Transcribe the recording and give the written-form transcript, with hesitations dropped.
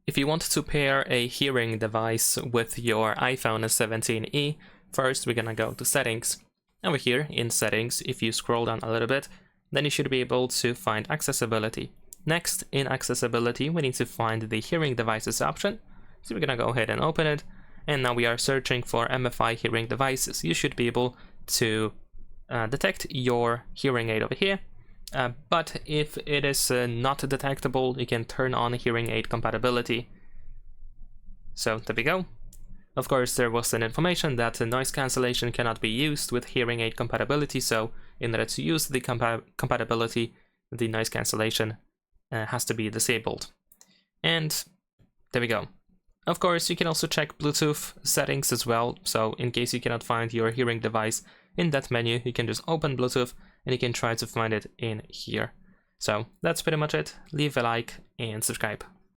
if you want to pair a hearing device with your iPhone 17e, first we're gonna go to Settings. Over here in Settings, if you scroll down a little bit, then you should be able to find Accessibility. Next, in Accessibility, we need to find the Hearing Devices option. So we're gonna go ahead and open it, and now we are searching for MFI hearing devices. You should be able to detect your hearing aid over here, but if it is not detectable, you can turn on hearing aid compatibility. So there we go. Of course, there was an information that noise cancellation cannot be used with hearing aid compatibility, so in order to use the compatibility, the noise cancellation has to be disabled. And there we go. Of course, you can also check Bluetooth settings as well, so in case you cannot find your hearing device in that menu, you can just open Bluetooth and you can try to find it in here. So that's pretty much it. Leave a like and subscribe.